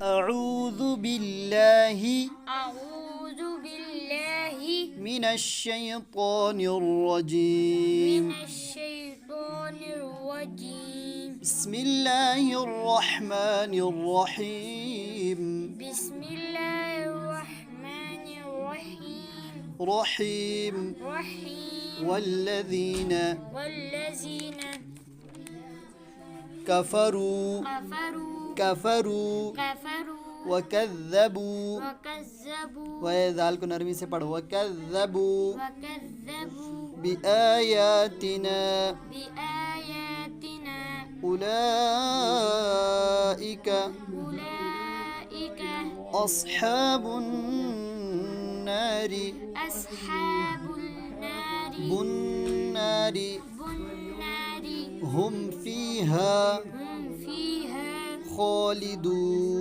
أعوذ بالله أعوذ بالله من الشيطان الرجيم. من الشيطان الرجيم. بسم الله الرحمن الرحيم. بسم الله الرحمن الرحيم. رحيم. رحيم. والذين والذين كفروا كفروا كفروا وكذبوا وكذبوا وذال को नरमी से पढ़ो وكذبوا وكذبوا بآياتنا بآياتنا أولئك أولئك أصحاب النار أصحاب النار بالنار بالنار هم فيها هم فيها خالدون.